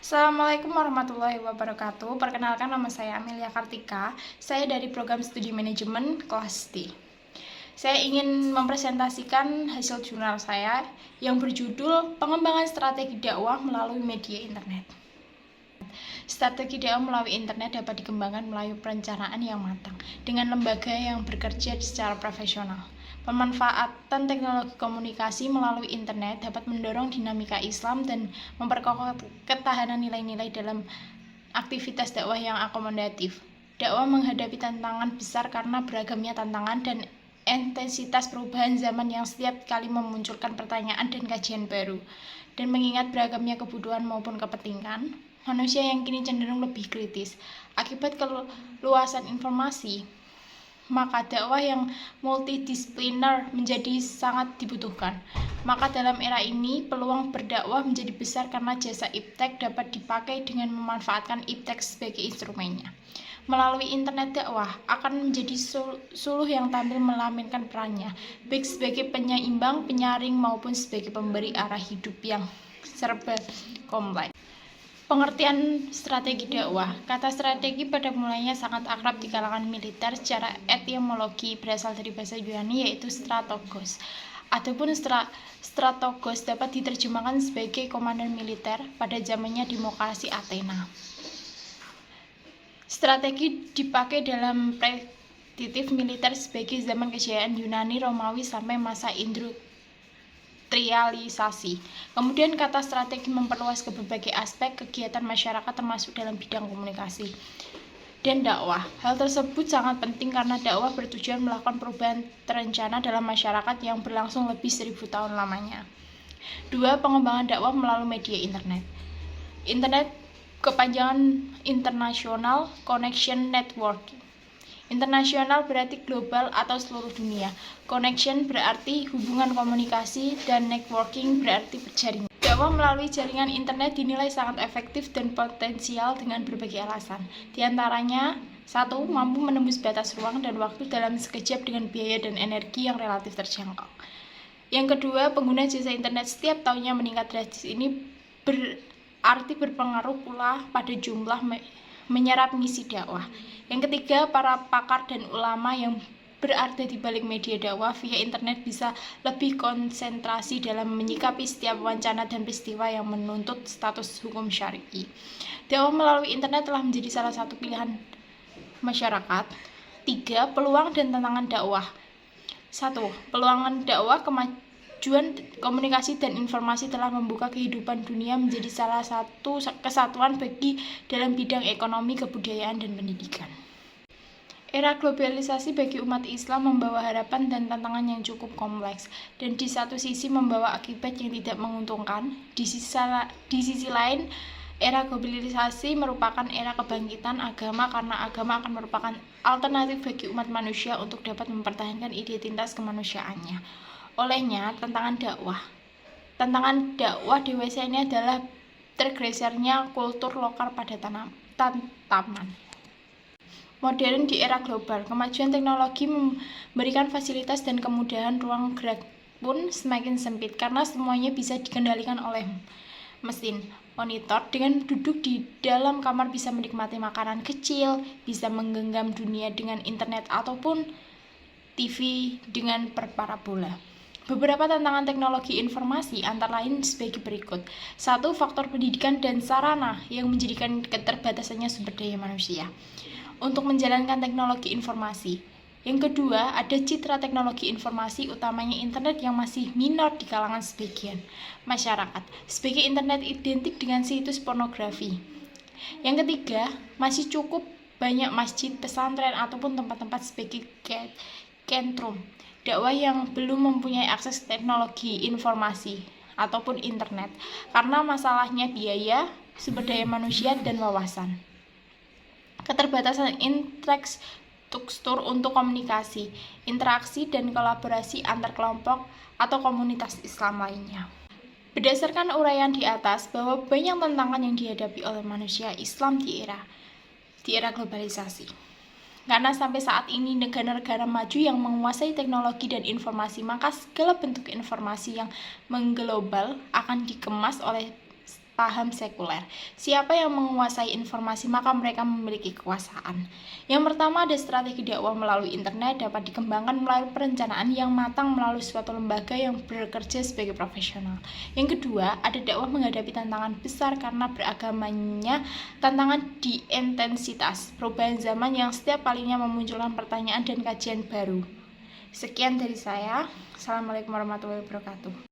Assalamualaikum warahmatullahi wabarakatuh. Perkenalkan, nama saya Amelia Kartika. Saya dari program studi manajemen kelas D. Saya ingin mempresentasikan hasil jurnal saya yang berjudul Pengembangan Strategi Dakwah Melalui Media Internet. Strategi dakwah melalui internet dapat dikembangkan melalui perencanaan yang matang dengan lembaga yang bekerja secara profesional. Pemanfaatan teknologi komunikasi melalui internet dapat mendorong dinamika Islam dan memperkokoh ketahanan nilai-nilai dalam aktivitas dakwah yang akomodatif. Dakwah menghadapi tantangan besar karena beragamnya tantangan dan intensitas perubahan zaman yang setiap kali memunculkan pertanyaan dan kajian baru. Dan mengingat beragamnya kebutuhan maupun kepentingan, manusia yang kini cenderung lebih kritis akibat keluasan informasi, maka dakwah yang multidisipliner menjadi sangat dibutuhkan. Maka dalam era ini, peluang berdakwah menjadi besar karena jasa iptek dapat dipakai dengan memanfaatkan iptek sebagai instrumennya. Melalui internet, dakwah akan menjadi suluh yang tampil melaminkan perannya, baik sebagai penyeimbang, penyaring, maupun sebagai pemberi arah hidup yang serba kompleks. Pengertian strategi dakwah. Kata strategi pada mulanya sangat akrab di kalangan militer. Secara etimologi berasal dari bahasa Yunani, yaitu strategos. Adapun strategos dapat diterjemahkan sebagai komandan militer pada zamannya demokrasi Athena. Strategi dipakai dalam prediktif militer sebagai zaman kejayaan Yunani Romawi sampai masa industrialisasi. Kemudian kata strategi memperluas ke berbagai aspek kegiatan masyarakat termasuk dalam bidang komunikasi dan dakwah. Hal tersebut sangat penting karena dakwah bertujuan melakukan perubahan terencana dalam masyarakat yang berlangsung lebih 1000 tahun lamanya. 2. Pengembangan dakwah melalui media internet. Internet kepanjangan International Connection Network. Internasional berarti global atau seluruh dunia. Connection berarti hubungan komunikasi dan networking berarti jaringan. Dakwah melalui jaringan internet dinilai sangat efektif dan potensial dengan berbagai alasan. Di antaranya, 1. Mampu menembus batas ruang dan waktu dalam sekejap dengan biaya dan energi yang relatif terjangkau. Yang kedua, pengguna jasa internet setiap tahunnya meningkat drastis. Ini berarti berpengaruh pula pada jumlah menyerap misi dakwah. Yang ketiga, para pakar dan ulama yang berada di balik media dakwah via internet bisa lebih konsentrasi dalam menyikapi setiap wacana dan peristiwa yang menuntut status hukum syar'i. Dakwah melalui internet telah menjadi salah satu pilihan masyarakat. 3. Peluang dan tantangan dakwah. 1. Peluang dakwah kemajuan komunikasi dan informasi telah membuka kehidupan dunia menjadi salah satu kesatuan bagi dalam bidang ekonomi, kebudayaan, dan pendidikan. Era globalisasi bagi umat Islam membawa harapan dan tantangan yang cukup kompleks, dan di satu sisi membawa akibat yang tidak menguntungkan. Di sisi lain, era globalisasi merupakan era kebangkitan agama karena agama akan merupakan alternatif bagi umat manusia untuk dapat mempertahankan identitas kemanusiaannya. Olehnya, tantangan dakwah dewasa ini adalah tergesernya kultur lokal pada taman modern di era global. Kemajuan teknologi memberikan fasilitas dan kemudahan, ruang gerak pun semakin sempit karena semuanya bisa dikendalikan oleh mesin monitor. Dengan duduk di dalam kamar bisa menikmati makanan kecil, bisa menggenggam dunia dengan internet ataupun TV dengan parabola. Beberapa tantangan teknologi informasi antara lain sebagai berikut. 1. Faktor pendidikan dan sarana yang menjadikan keterbatasannya sumber daya manusia untuk menjalankan teknologi informasi. Yang kedua, ada citra teknologi informasi, utamanya internet yang masih minor di kalangan sebagian masyarakat, sebagai internet identik dengan situs pornografi. Yang ketiga, masih cukup banyak masjid, pesantren, ataupun tempat-tempat sebagai kentrum dakwah yang belum mempunyai akses teknologi informasi ataupun internet karena masalahnya biaya, sumber daya manusia, dan wawasan. Keterbatasan infrastruktur untuk komunikasi, interaksi, dan kolaborasi antar kelompok atau komunitas Islam lainnya. Berdasarkan uraian di atas bahwa banyak tantangan yang dihadapi oleh manusia Islam di era globalisasi. Karena sampai saat ini negara-negara maju yang menguasai teknologi dan informasi, maka segala bentuk informasi yang mengglobal akan dikemas oleh paham sekuler. Siapa yang menguasai informasi maka mereka memiliki kekuasaan. Yang pertama, ada strategi dakwah melalui internet dapat dikembangkan melalui perencanaan yang matang melalui suatu lembaga yang bekerja sebagai profesional. Yang kedua, ada dakwah menghadapi tantangan besar karena beragamanya tantangan di intensitas perubahan zaman yang setiap kalinya memunculkan pertanyaan dan kajian baru. Sekian dari saya. Assalamualaikum warahmatullahi wabarakatuh.